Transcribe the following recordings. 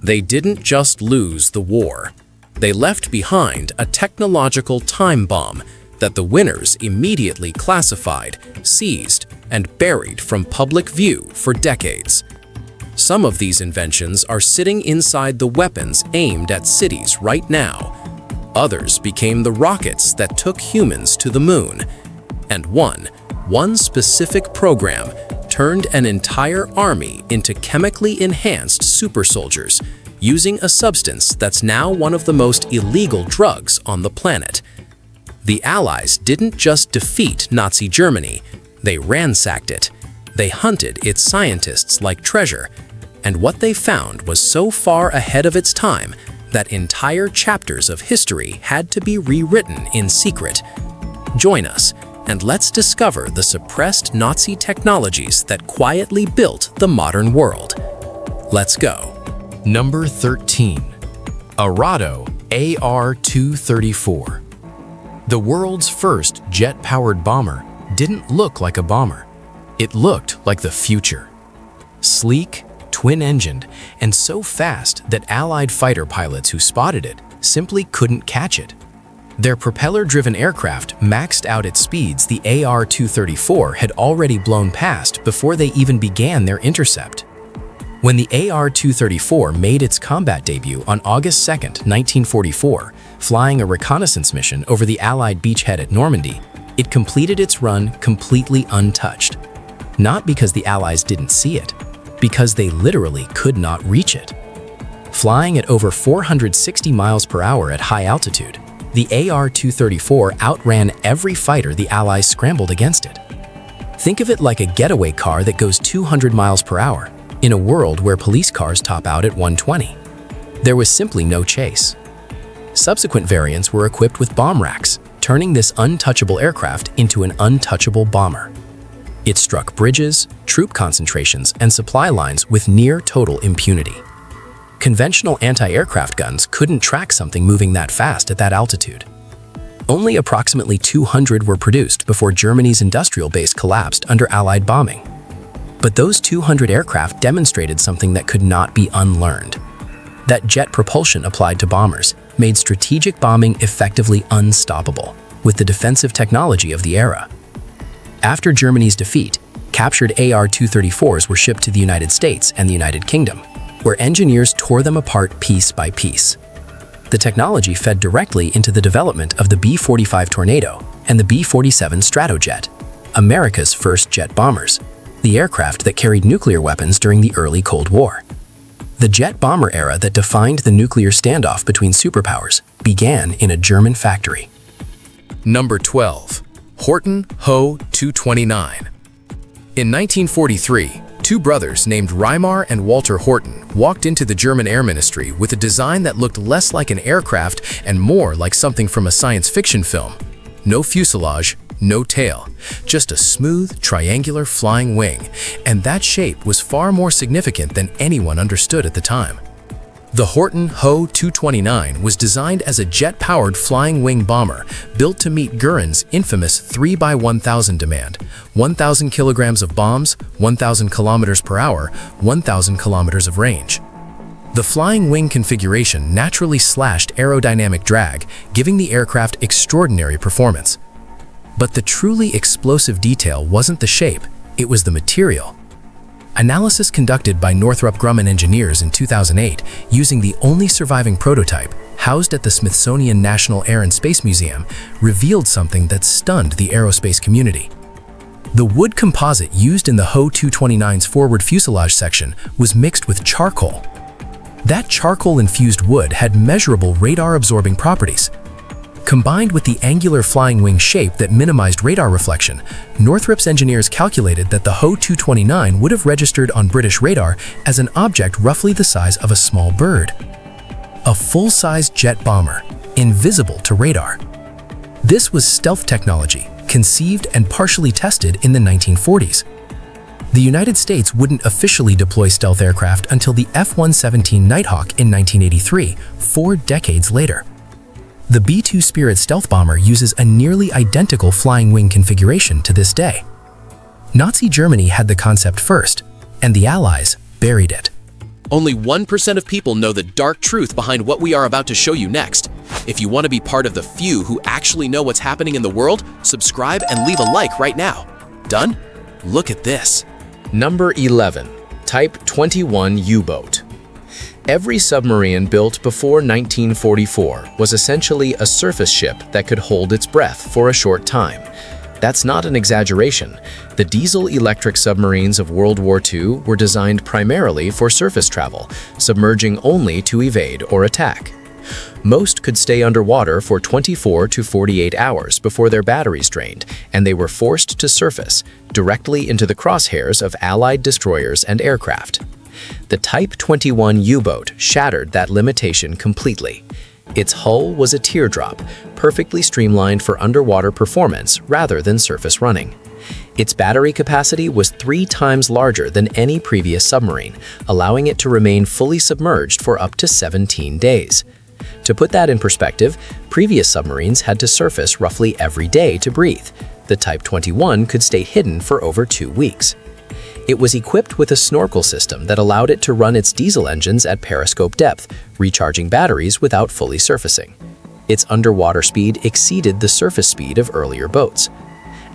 They didn't just lose the war. They left behind a technological time bomb that the winners immediately classified, seized, and buried from public view for decades. Some of these inventions are sitting inside the weapons aimed at cities right now. Others became the rockets that took humans to the moon. And one specific program turned an entire army into chemically enhanced super soldiers, using a substance that's now one of the most illegal drugs on the planet. The Allies didn't just defeat Nazi Germany, they ransacked it. They hunted its scientists like treasure, and what they found was so far ahead of its time that entire chapters of history had to be rewritten in secret. Join us, and let's discover the suppressed Nazi technologies that quietly built the modern world. Let's go. Number 13. Arado Ar-234. The world's first jet-powered bomber didn't look like a bomber. It looked like the future. Sleek, twin-engined, and so fast that Allied fighter pilots who spotted it simply couldn't catch it. Their propeller-driven aircraft maxed out at speeds the Ar-234 had already blown past before they even began their intercept. When the Ar-234 made its combat debut on August 2, 1944, flying a reconnaissance mission over the Allied beachhead at Normandy, it completed its run completely untouched. Not because the Allies didn't see it, because they literally could not reach it. Flying at over 460 miles per hour at high altitude, the Ar-234 outran every fighter the Allies scrambled against it. Think of it like a getaway car that goes 200 miles per hour, in a world where police cars top out at 120. There was simply no chase. Subsequent variants were equipped with bomb racks, turning this untouchable aircraft into an untouchable bomber. It struck bridges, troop concentrations, and supply lines with near total impunity. Conventional anti-aircraft guns couldn't track something moving that fast at that altitude. Only approximately 200 were produced before Germany's industrial base collapsed under Allied bombing. But those 200 aircraft demonstrated something that could not be unlearned. That jet propulsion applied to bombers made strategic bombing effectively unstoppable with the defensive technology of the era. After Germany's defeat, captured Ar-234s were shipped to the United States and the United Kingdom, where engineers tore them apart piece by piece. The technology fed directly into the development of the B-45 Tornado and the B-47 Stratojet, America's first jet bombers, the aircraft that carried nuclear weapons during the early Cold War. The jet bomber era that defined the nuclear standoff between superpowers began in a German factory. Number 12. Horten Ho 229. In 1943, two brothers named Reimar and Walter Horten walked into the German Air Ministry with a design that looked less like an aircraft and more like something from a science fiction film. No fuselage, no tail, just a smooth, triangular flying wing, and that shape was far more significant than anyone understood at the time. The Horten Ho 229 was designed as a jet-powered flying wing bomber built to meet Göring's infamous 3x1000 demand, 1,000 kilograms of bombs, 1,000 kilometers per hour, 1,000 kilometers of range. The flying wing configuration naturally slashed aerodynamic drag, giving the aircraft extraordinary performance. But the truly explosive detail wasn't the shape, it was the material. Analysis conducted by Northrop Grumman engineers in 2008, using the only surviving prototype, housed at the Smithsonian National Air and Space Museum, revealed something that stunned the aerospace community. The wood composite used in the Ho 229's forward fuselage section was mixed with charcoal. That charcoal-infused wood had measurable radar-absorbing properties. Combined with the angular flying wing shape that minimized radar reflection, Northrop's engineers calculated that the Ho 229 would have registered on British radar as an object roughly the size of a small bird. A full-size jet bomber, invisible to radar. This was stealth technology, conceived and partially tested in the 1940s. The United States wouldn't officially deploy stealth aircraft until the F-117 Nighthawk in 1983, 4 decades later. The B-2 Spirit stealth bomber uses a nearly identical flying wing configuration to this day. Nazi Germany had the concept first, and the Allies buried it. Only 1% of people know the dark truth behind what we are about to show you next. If you want to be part of the few who actually know what's happening in the world, subscribe and leave a like right now. Done? Look at this. Number 11. Type XXI U-boat. Every submarine built before 1944 was essentially a surface ship that could hold its breath for a short time. That's not an exaggeration. The diesel-electric submarines of World War II were designed primarily for surface travel, submerging only to evade or attack. Most could stay underwater for 24 to 48 hours before their batteries drained, and they were forced to surface, directly into the crosshairs of Allied destroyers and aircraft. The Type XXI U-boat shattered that limitation completely. Its hull was a teardrop, perfectly streamlined for underwater performance rather than surface running. Its battery capacity was 3 times larger than any previous submarine, allowing it to remain fully submerged for up to 17 days. To put that in perspective, previous submarines had to surface roughly every day to breathe. The Type XXI could stay hidden for over 2 weeks. It was equipped with a snorkel system that allowed it to run its diesel engines at periscope depth, recharging batteries without fully surfacing. Its underwater speed exceeded the surface speed of earlier boats.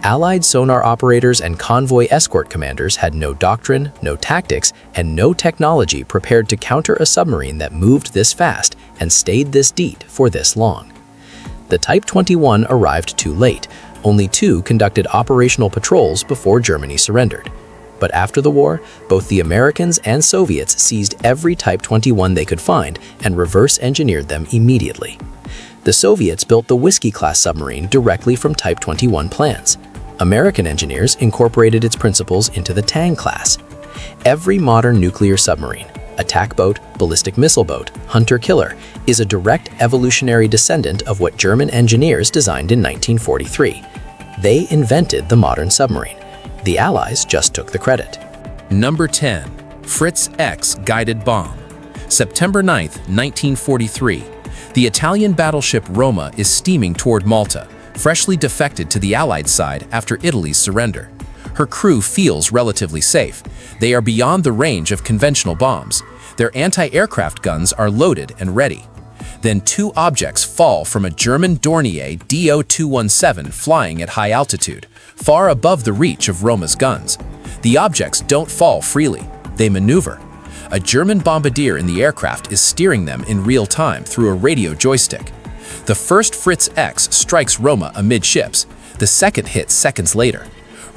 Allied sonar operators and convoy escort commanders had no doctrine, no tactics, and no technology prepared to counter a submarine that moved this fast and stayed this deep for this long. The Type XXI arrived too late. Only 2 conducted operational patrols before Germany surrendered. But after the war, both the Americans and Soviets seized every Type XXI they could find and reverse-engineered them immediately. The Soviets built the Whiskey-class submarine directly from Type XXI plans. American engineers incorporated its principles into the Tang class. Every modern nuclear submarine, attack boat, ballistic missile boat, hunter-killer, is a direct evolutionary descendant of what German engineers designed in 1943. They invented the modern submarine. The Allies just took the credit. Number 10. Fritz X guided bomb. September 9, 1943. The Italian battleship Roma is steaming toward Malta, freshly defected to the Allied side after Italy's surrender. Her crew feels relatively safe. They are beyond the range of conventional bombs. Their anti-aircraft guns are loaded and ready. Then 2 objects fall from a German Dornier DO-217 flying at high altitude, far above the reach of Roma's guns. The objects don't fall freely. They maneuver. A German bombardier in the aircraft is steering them in real time through a radio joystick. The first Fritz X strikes Roma amidships. The second hits seconds later.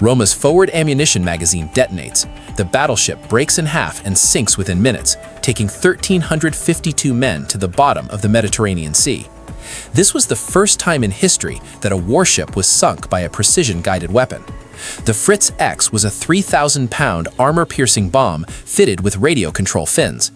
Roma's forward ammunition magazine detonates. The battleship breaks in half and sinks within minutes, taking 1,352 men to the bottom of the Mediterranean Sea. This was the first time in history that a warship was sunk by a precision-guided weapon. The Fritz X was a 3,000-pound armor-piercing bomb fitted with radio control fins.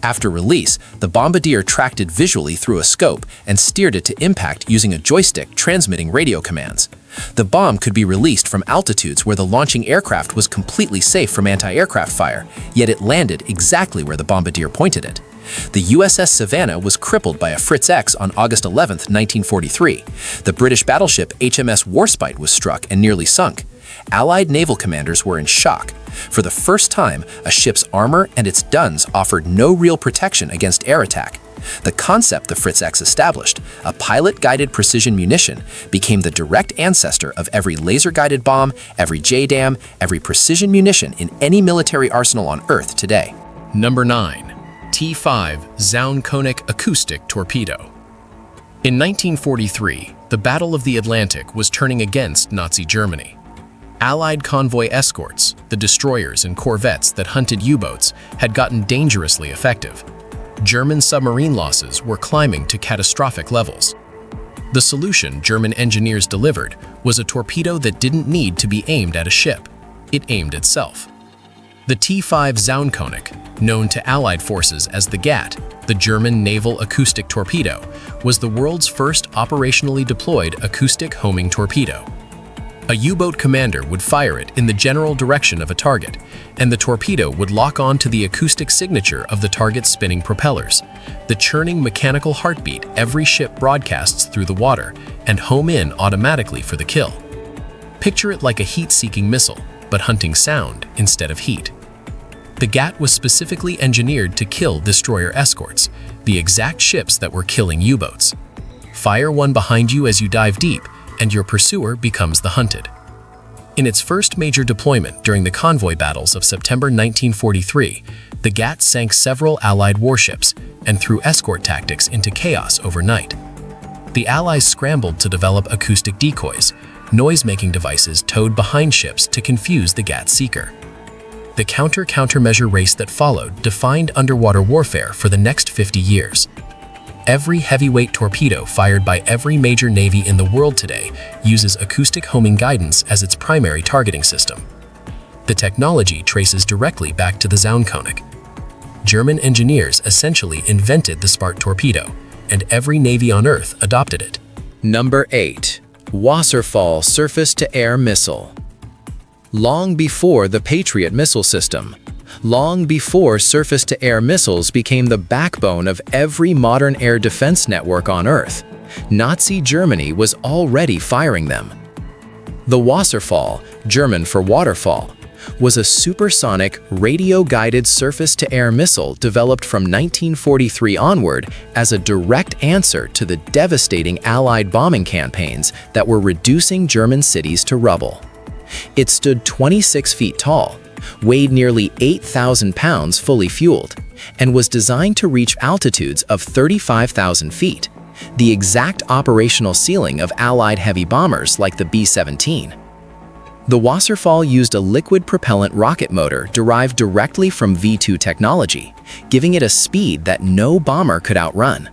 After release, the bombardier tracked it visually through a scope and steered it to impact using a joystick transmitting radio commands. The bomb could be released from altitudes where the launching aircraft was completely safe from anti-aircraft fire, yet it landed exactly where the bombardier pointed it. The USS Savannah was crippled by a Fritz X on August 11, 1943. The British battleship HMS Warspite was struck and nearly sunk. Allied naval commanders were in shock. For the first time, a ship's armor and its guns offered no real protection against air attack. The concept the Fritz X established, a pilot-guided precision munition, became the direct ancestor of every laser-guided bomb, every JDAM, every precision munition in any military arsenal on Earth today. Number 9. T5 Zaunkönig acoustic torpedo. In 1943, the Battle of the Atlantic was turning against Nazi Germany. Allied convoy escorts, the destroyers and corvettes that hunted U-boats, had gotten dangerously effective. German submarine losses were climbing to catastrophic levels. The solution German engineers delivered was a torpedo that didn't need to be aimed at a ship. It aimed itself. The T5 Zaunkönig, known to Allied forces as the GAT, the German naval acoustic torpedo, was the world's first operationally deployed acoustic homing torpedo. A U-boat commander would fire it in the general direction of a target, and the torpedo would lock on to the acoustic signature of the target's spinning propellers, the churning mechanical heartbeat every ship broadcasts through the water, and home in automatically for the kill. Picture it like a heat-seeking missile, but hunting sound instead of heat. The GAT was specifically engineered to kill destroyer escorts, the exact ships that were killing U-boats. Fire one behind you as you dive deep, and your pursuer becomes the hunted. In its first major deployment during the convoy battles of September 1943, the GAT sank several Allied warships and threw escort tactics into chaos overnight. The Allies scrambled to develop acoustic decoys, noise-making devices towed behind ships to confuse the GAT seeker. The countermeasure race that followed defined underwater warfare for the next 50 years. Every heavyweight torpedo fired by every major navy in the world today uses acoustic homing guidance as its primary targeting system. The technology traces directly back to the Zaunkönig. German engineers essentially invented the Spart torpedo, and every navy on Earth adopted it. Number 8. Wasserfall surface-to-air missile. Long before the Patriot missile system, long before surface-to-air missiles became the backbone of every modern air defense network on Earth, Nazi Germany was already firing them. The Wasserfall, German for waterfall, was a supersonic, radio-guided surface-to-air missile developed from 1943 onward as a direct answer to the devastating Allied bombing campaigns that were reducing German cities to rubble. It stood 26 feet tall, weighed nearly 8,000 pounds fully fueled, and was designed to reach altitudes of 35,000 feet, the exact operational ceiling of Allied heavy bombers like the B-17. The Wasserfall used a liquid propellant rocket motor derived directly from V2 technology, giving it a speed that no bomber could outrun.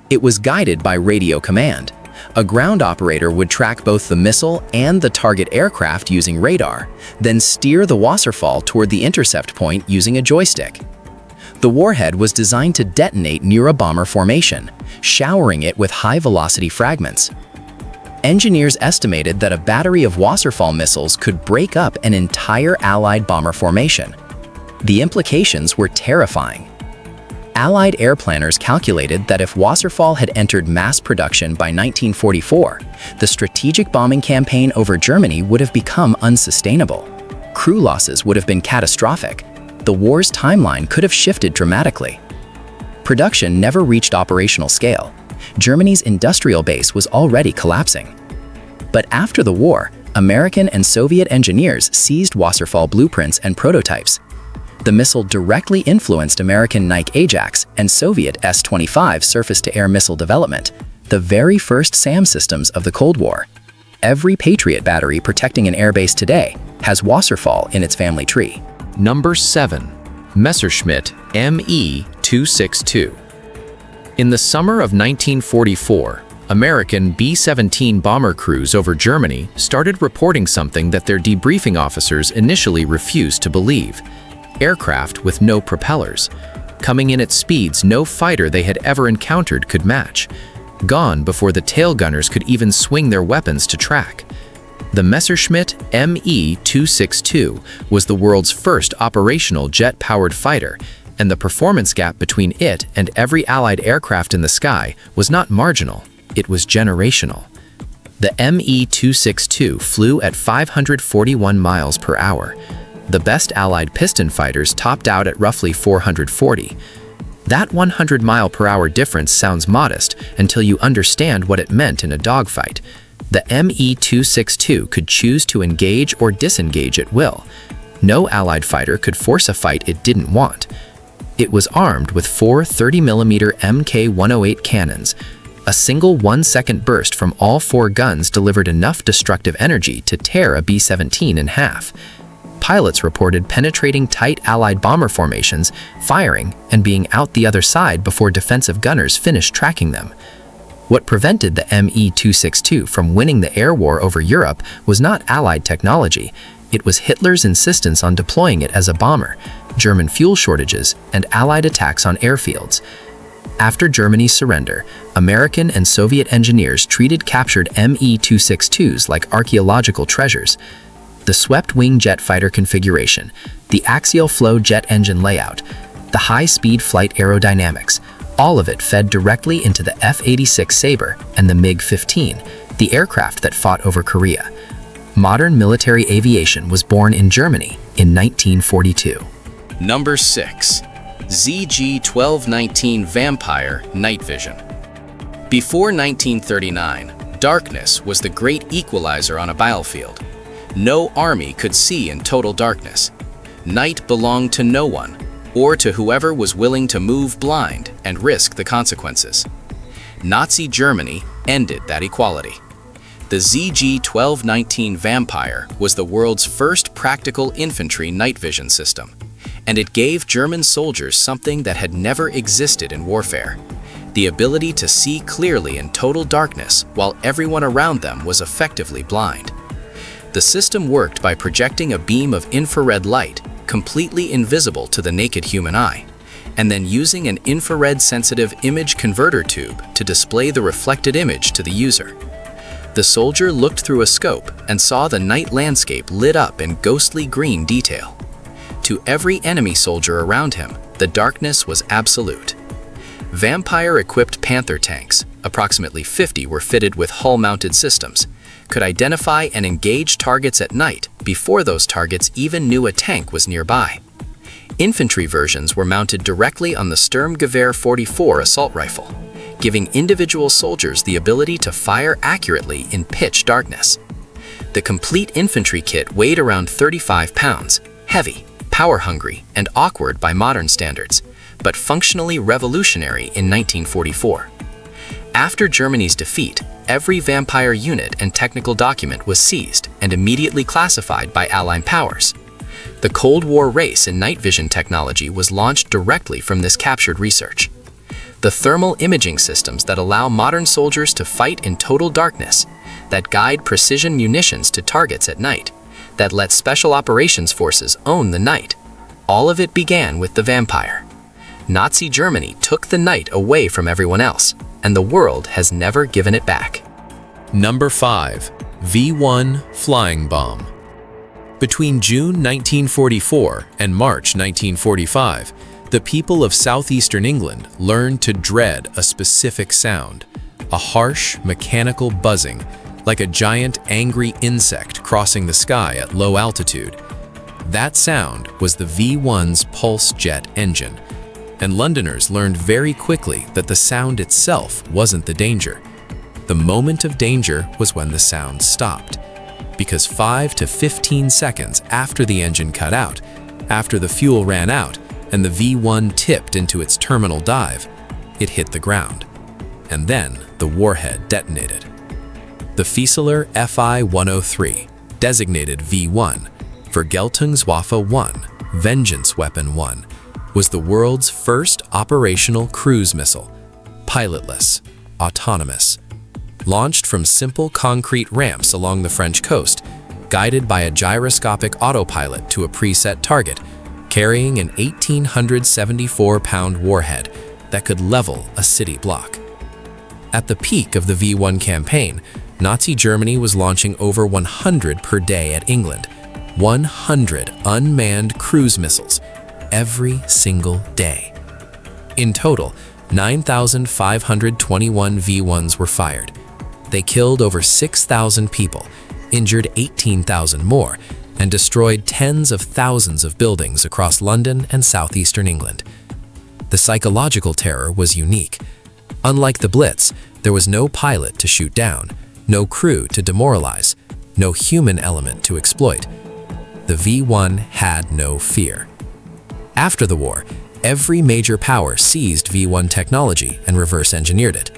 It was guided by radio command. A ground operator would track both the missile and the target aircraft using radar, then steer the Wasserfall toward the intercept point using a joystick. The warhead was designed to detonate near a bomber formation, showering it with high-velocity fragments. Engineers estimated that a battery of Wasserfall missiles could break up an entire Allied bomber formation. The implications were terrifying. Allied air planners calculated that if Wasserfall had entered mass production by 1944, the strategic bombing campaign over Germany would have become unsustainable. Crew losses would have been catastrophic. The war's timeline could have shifted dramatically. Production never reached operational scale. Germany's industrial base was already collapsing. But after the war, American and Soviet engineers seized Wasserfall blueprints and prototypes. The missile directly influenced American Nike Ajax and Soviet S-25 surface-to-air missile development, the very first SAM systems of the Cold War. Every Patriot battery protecting an airbase today has Wasserfall in its family tree. Number 7. Messerschmitt Me 262. In the summer of 1944, American B-17 bomber crews over Germany started reporting something that their debriefing officers initially refused to believe: aircraft with no propellers, coming in at speeds no fighter they had ever encountered could match, gone before the tail gunners could even swing their weapons to track. The Messerschmitt Me 262 was the world's first operational jet-powered fighter, and the performance gap between it and every Allied aircraft in the sky was not marginal, it was generational. The Me 262 flew at 541 miles per hour. The best Allied piston fighters topped out at roughly 440. That 100-mile-per-hour difference sounds modest until you understand what it meant in a dogfight. The Me 262 could choose to engage or disengage at will. No Allied fighter could force a fight it didn't want. It was armed with 4 30mm Mk108 cannons. A single 1-second burst from all 4 guns delivered enough destructive energy to tear a B-17 in half. Pilots reported penetrating tight Allied bomber formations, firing, and being out the other side before defensive gunners finished tracking them. What prevented the Me 262 from winning the air war over Europe was not Allied technology. It was Hitler's insistence on deploying it as a bomber, German fuel shortages, and Allied attacks on airfields. After Germany's surrender, American and Soviet engineers treated captured Me 262s like archaeological treasures. The swept-wing jet fighter configuration, the axial flow jet engine layout, the high-speed flight aerodynamics, all of it fed directly into the F-86 Sabre and the MiG-15, the aircraft that fought over Korea. Modern military aviation was born in Germany in 1942. Number 6. ZG-1219 Vampire Night Vision. Before 1939, darkness was the great equalizer on a battlefield. No army could see in total darkness. Night belonged to no one, or to whoever was willing to move blind and risk the consequences. Nazi Germany ended that equality. The ZG-1219 Vampire was the world's first practical infantry night vision system, and it gave German soldiers something that had never existed in warfare: the ability to see clearly in total darkness while everyone around them was effectively blind. The system worked by projecting a beam of infrared light, completely invisible to the naked human eye, and then using an infrared-sensitive image converter tube to display the reflected image to the user. The soldier looked through a scope and saw the night landscape lit up in ghostly green detail. To every enemy soldier around him, the darkness was absolute. Vampire-equipped Panther tanks, approximately 50 were fitted with hull-mounted systems, could identify and engage targets at night before those targets even knew a tank was nearby. Infantry versions were mounted directly on the Sturmgewehr 44 assault rifle, giving individual soldiers the ability to fire accurately in pitch darkness. The complete infantry kit weighed around 35 pounds, heavy, power-hungry, and awkward by modern standards, but functionally revolutionary in 1944. After Germany's defeat, every Vampire unit and technical document was seized and immediately classified by Allied powers. The Cold War race in night vision technology was launched directly from this captured research. The thermal imaging systems that allow modern soldiers to fight in total darkness, that guide precision munitions to targets at night, that let special operations forces own the night, all of it began with the Vampire. Nazi Germany took the night away from everyone else, and the world has never given it back. Number 5. V-1 Flying Bomb. Between June 1944 and March 1945, the people of southeastern England learned to dread a specific sound, a harsh, mechanical buzzing, like a giant, angry insect crossing the sky at low altitude. That sound was the V-1's pulse jet engine, and Londoners learned very quickly that the sound itself wasn't the danger. The moment of danger was when the sound stopped, because 5 to 15 seconds after the engine cut out, after the fuel ran out, and the V-1 tipped into its terminal dive, it hit the ground. And then the warhead detonated. The Fieseler Fi-103, designated V-1, Vergeltungswaffe 1, Vengeance Weapon 1, was the world's first operational cruise missile, pilotless, autonomous. Launched from simple concrete ramps along the French coast, guided by a gyroscopic autopilot to a preset target, carrying an 1,874-pound warhead that could level a city block. At the peak of the V-1 campaign, Nazi Germany was launching over 100 per day at England, 100 unmanned cruise missiles every single day. In total, 9,521 V-1s were fired. They killed over 6,000 people, injured 18,000 more, and destroyed tens of thousands of buildings across London and southeastern England. The psychological terror was unique. Unlike the Blitz, there was no pilot to shoot down, no crew to demoralize, no human element to exploit. The V-1 had no fear. After the war, every major power seized V-1 technology and reverse-engineered it.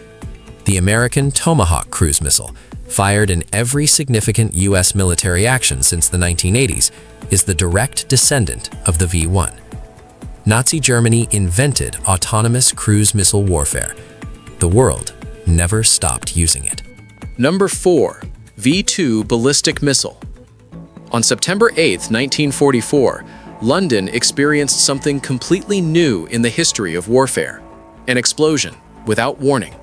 The American Tomahawk cruise missile, fired in every significant U.S. military action since the 1980s, is the direct descendant of the V-1. Nazi Germany invented autonomous cruise missile warfare. The world never stopped using it. Number 4. V-2 Ballistic Missile. On September 8, 1944, London experienced something completely new in the history of warfare: an explosion without warning.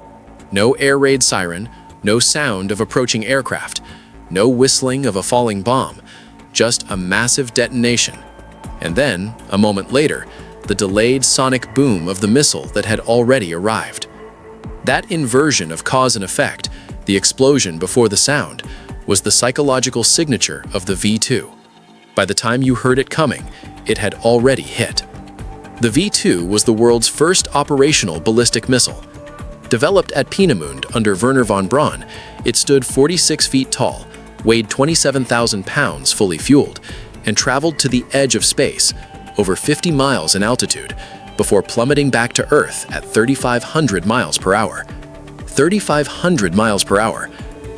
No air raid siren, no sound of approaching aircraft, no whistling of a falling bomb, just a massive detonation. And then, a moment later, the delayed sonic boom of the missile that had already arrived. That inversion of cause and effect, the explosion before the sound, was the psychological signature of the V-2. By the time you heard it coming, it had already hit. The V-2 was the world's first operational ballistic missile. Developed at Peenemünde under Wernher von Braun, it stood 46 feet tall, weighed 27,000 pounds fully fueled, and traveled to the edge of space, over 50 miles in altitude, before plummeting back to Earth at 3,500 miles per hour. 3,500 miles per hour.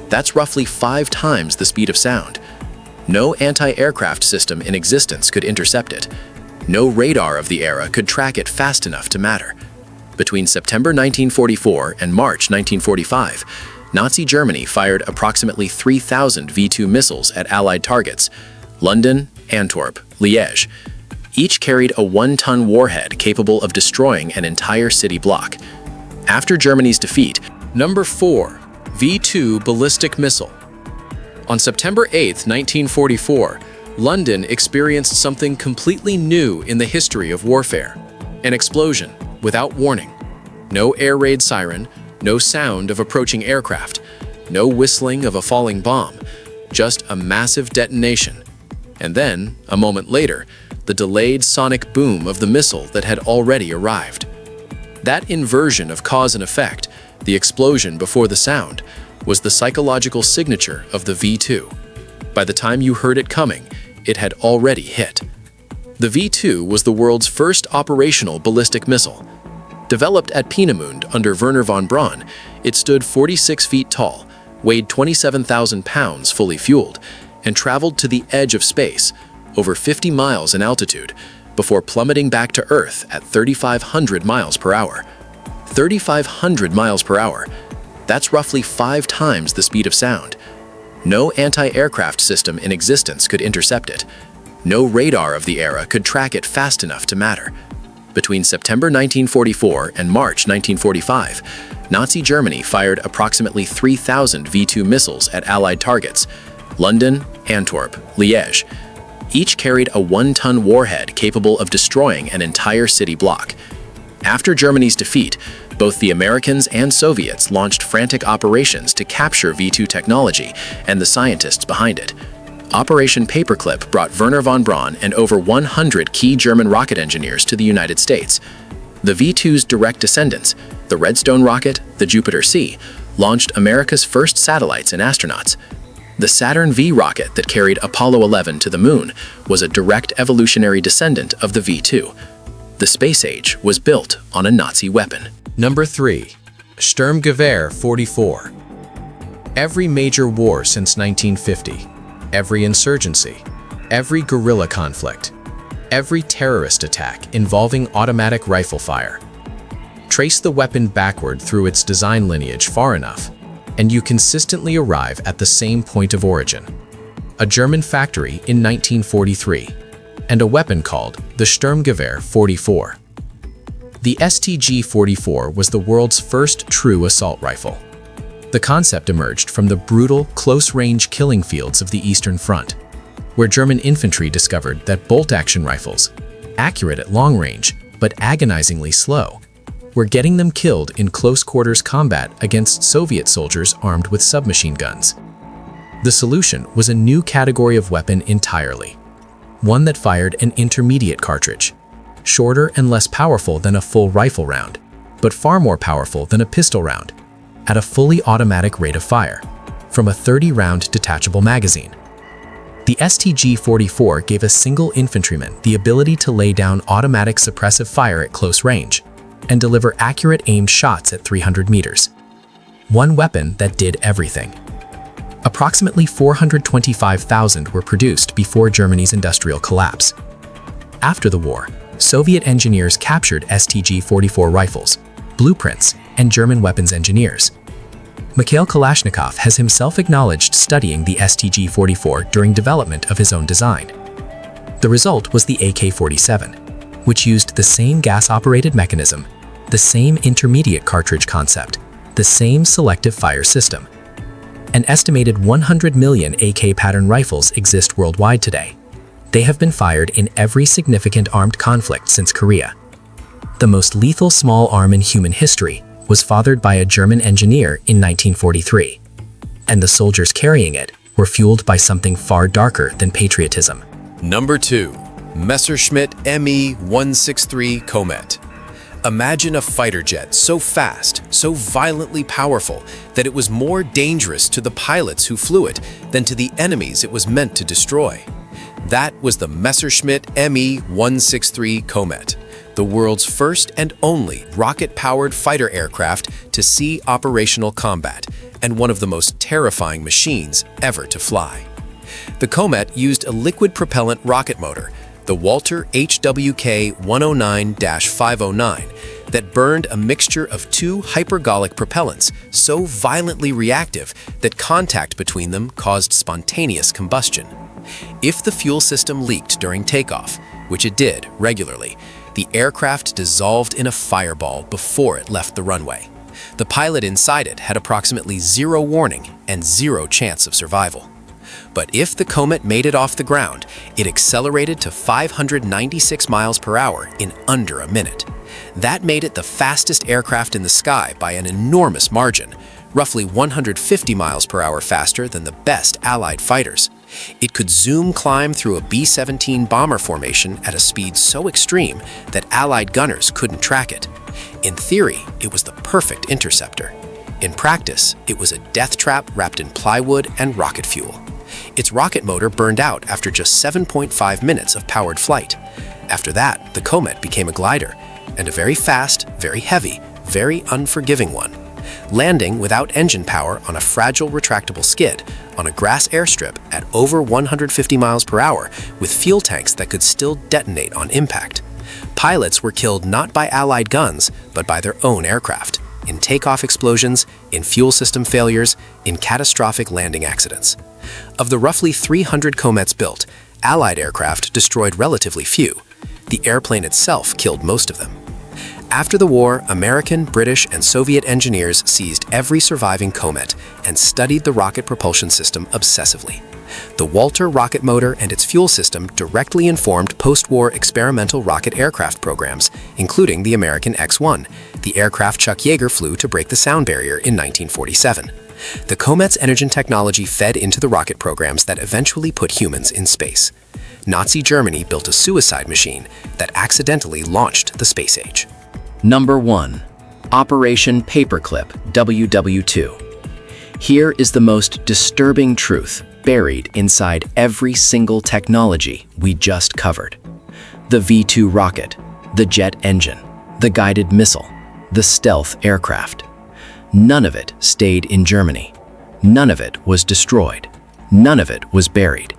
That's roughly 5 times the speed of sound. No anti-aircraft system in existence could intercept it. No radar of the era could track it fast enough to matter. Between September 1944 and March 1945, Nazi Germany fired approximately 3,000 V-2 missiles at Allied targets: London, Antwerp, Liège. Each carried a 1-ton warhead capable of destroying an entire city block. After Germany's defeat, Number 4. V-2 ballistic missile. On September 8, 1944, London experienced something completely new in the history of warfare: an explosion without warning. No air raid siren, no sound of approaching aircraft, no whistling of a falling bomb, just a massive detonation. And then, a moment later, the delayed sonic boom of the missile that had already arrived. That inversion of cause and effect, the explosion before the sound, was the psychological signature of the V-2. By the time you heard it coming, it had already hit. The V-2 was the world's first operational ballistic missile. Developed at Peenemünde under Wernher von Braun, it stood 46 feet tall, weighed 27,000 pounds fully fueled, and traveled to the edge of space, over 50 miles in altitude, before plummeting back to Earth at 3,500 miles per hour. 3,500 miles per hour. That's roughly 5 times the speed of sound. No anti-aircraft system in existence could intercept it. No radar of the era could track it fast enough to matter. Between September 1944 and March 1945, Nazi Germany fired approximately 3,000 V-2 missiles at Allied targets: London, Antwerp, Liège. Each carried a 1-ton warhead capable of destroying an entire city block. After Germany's defeat, both the Americans and Soviets launched frantic operations to capture V-2 technology and the scientists behind it. Operation Paperclip brought Wernher von Braun and over 100 key German rocket engineers to the United States. The V-2's direct descendants, the Redstone rocket, the Jupiter C, launched America's first satellites and astronauts. The Saturn V rocket that carried Apollo 11 to the moon was a direct evolutionary descendant of the V-2. The space age was built on a Nazi weapon. Number 3. Sturmgewehr 44. Every major war since 1950, every insurgency, every guerrilla conflict, every terrorist attack involving automatic rifle fire. Trace the weapon backward through its design lineage far enough, and you consistently arrive at the same point of origin: a German factory in 1943, and a weapon called the Sturmgewehr 44. The STG-44 was the world's first true assault rifle. The concept emerged from the brutal, close-range killing fields of the Eastern Front, where German infantry discovered that bolt-action rifles, accurate at long range but agonizingly slow, were getting them killed in close-quarters combat against Soviet soldiers armed with submachine guns. The solution was a new category of weapon entirely, one that fired an intermediate cartridge, shorter and less powerful than a full rifle round, but far more powerful than a pistol round, at a fully automatic rate of fire, from a 30-round detachable magazine. The STG-44 gave a single infantryman the ability to lay down automatic suppressive fire at close range and deliver accurate aimed shots at 300 meters. One weapon that did everything. Approximately 425,000 were produced before Germany's industrial collapse. After the war, Soviet engineers captured STG-44 rifles, blueprints, and German weapons engineers. Mikhail Kalashnikov has himself acknowledged studying the STG-44 during development of his own design. The result was the AK-47, which used the same gas-operated mechanism, the same intermediate cartridge concept, the same selective fire system. An estimated 100 million AK pattern rifles exist worldwide today. They have been fired in every significant armed conflict since Korea. The most lethal small arm in human history was fathered by a German engineer in 1943, and the soldiers carrying it were fueled by something far darker than patriotism. Number 2. Messerschmitt Me 163 Komet. Imagine a fighter jet so fast, so violently powerful, that it was more dangerous to the pilots who flew it than to the enemies it was meant to destroy. That was the Messerschmitt Me 163 Komet, the world's first and only rocket-powered fighter aircraft to see operational combat, and one of the most terrifying machines ever to fly. The Komet used a liquid propellant rocket motor, the Walter HWK 109-509, that burned a mixture of two hypergolic propellants so violently reactive that contact between them caused spontaneous combustion. If the fuel system leaked during takeoff, which it did regularly, the aircraft dissolved in a fireball before it left the runway. The pilot inside it had approximately zero warning and zero chance of survival. But if the Komet made it off the ground, it accelerated to 596 miles per hour in under a minute. That made it the fastest aircraft in the sky by an enormous margin, roughly 150 miles per hour faster than the best Allied fighters. It could zoom climb through a B-17 bomber formation at a speed so extreme that Allied gunners couldn't track it. In theory, it was the perfect interceptor. In practice, it was a death trap wrapped in plywood and rocket fuel. Its rocket motor burned out after just 7.5 minutes of powered flight. After that, the Komet became a glider, and a very fast, very heavy, very unforgiving one. Landing without engine power on a fragile retractable skid on a grass airstrip at over 150 miles per hour with fuel tanks that could still detonate on impact. Pilots were killed not by Allied guns, but by their own aircraft, in takeoff explosions, in fuel system failures, in catastrophic landing accidents. Of the roughly 300 Komets built, Allied aircraft destroyed relatively few. The airplane itself killed most of them. After the war, American, British, and Soviet engineers seized every surviving Komet and studied the rocket propulsion system obsessively. The Walter rocket motor and its fuel system directly informed post-war experimental rocket aircraft programs, including the American X-1, the aircraft Chuck Yeager flew to break the sound barrier in 1947. The Komet's engine technology fed into the rocket programs that eventually put humans in space. Nazi Germany built a suicide machine that accidentally launched the space age. Number 1. Operation Paperclip WW2. Here is the most disturbing truth buried inside every single technology we just covered. The V-2 rocket, the jet engine, the guided missile, the stealth aircraft. None of it stayed in Germany. None of it was destroyed. None of it was buried.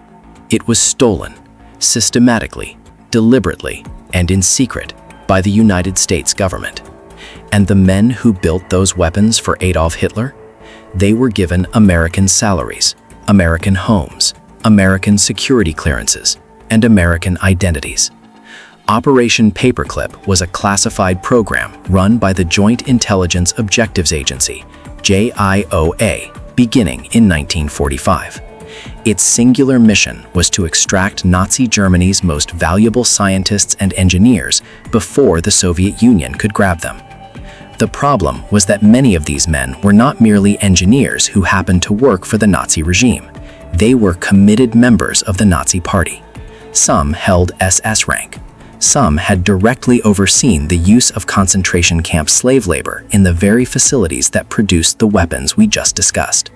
It was stolen, systematically, deliberately, and in secret by the United States government. And the men who built those weapons for Adolf Hitler? They were given American salaries, American homes, American security clearances, and American identities. Operation Paperclip was a classified program run by the Joint Intelligence Objectives Agency, JIOA, beginning in 1945. Its singular mission was to extract Nazi Germany's most valuable scientists and engineers before the Soviet Union could grab them. The problem was that many of these men were not merely engineers who happened to work for the Nazi regime. They were committed members of the Nazi Party. Some held SS rank. Some had directly overseen the use of concentration camp slave labor in the very facilities that produced the weapons we just discussed.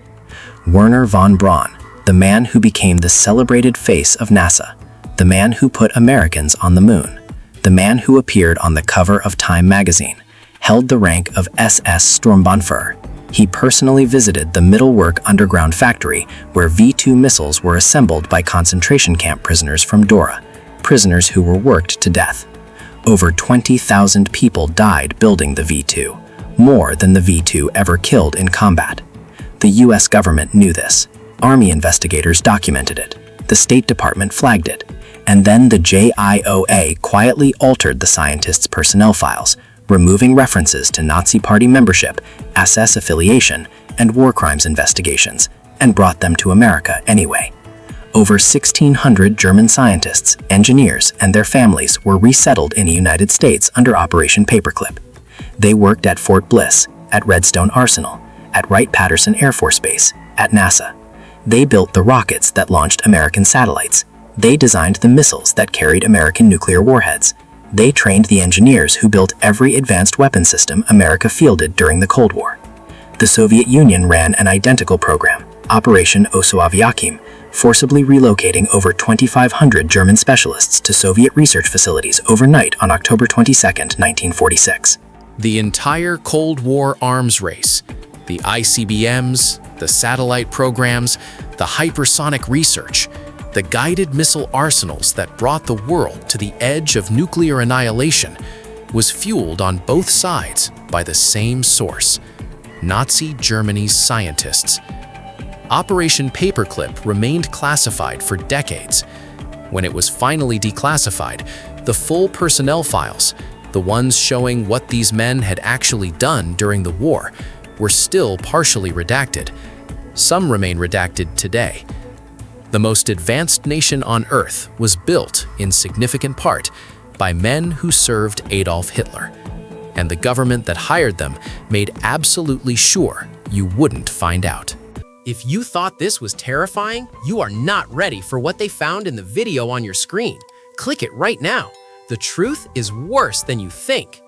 Wernher von Braun, the man who became the celebrated face of NASA, the man who put Americans on the moon, the man who appeared on the cover of Time magazine, held the rank of SS Sturmbannführer. He personally visited the Mittelwerk underground factory where V-2 missiles were assembled by concentration camp prisoners from Dora, prisoners who were worked to death. Over 20,000 people died building the V-2, more than the V-2 ever killed in combat. The US government knew this. Army investigators documented it. The State Department flagged it. And then the JIOA quietly altered the scientists' personnel files, removing references to Nazi Party membership, SS affiliation, and war crimes investigations, and brought them to America anyway. Over 1,600 German scientists, engineers, and their families were resettled in the United States under Operation Paperclip. They worked at Fort Bliss, at Redstone Arsenal, at Wright-Patterson Air Force Base, at NASA. They built the rockets that launched American satellites. They designed the missiles that carried American nuclear warheads. They trained the engineers who built every advanced weapon system America fielded during the Cold War. The Soviet Union ran an identical program, Operation Osoaviakim, forcibly relocating over 2,500 German specialists to Soviet research facilities overnight on October 22, 1946. The entire Cold War arms race, the ICBMs, the satellite programs, the hypersonic research, the guided missile arsenals that brought the world to the edge of nuclear annihilation, was fueled on both sides by the same source, Nazi Germany's scientists. Operation Paperclip remained classified for decades. When it was finally declassified, the full personnel files, the ones showing what these men had actually done during the war, were still partially redacted. Some remain redacted today. The most advanced nation on Earth was built, in significant part, by men who served Adolf Hitler. And the government that hired them made absolutely sure you wouldn't find out. If you thought this was terrifying, you are not ready for what they found in the video on your screen. Click it right now. The truth is worse than you think.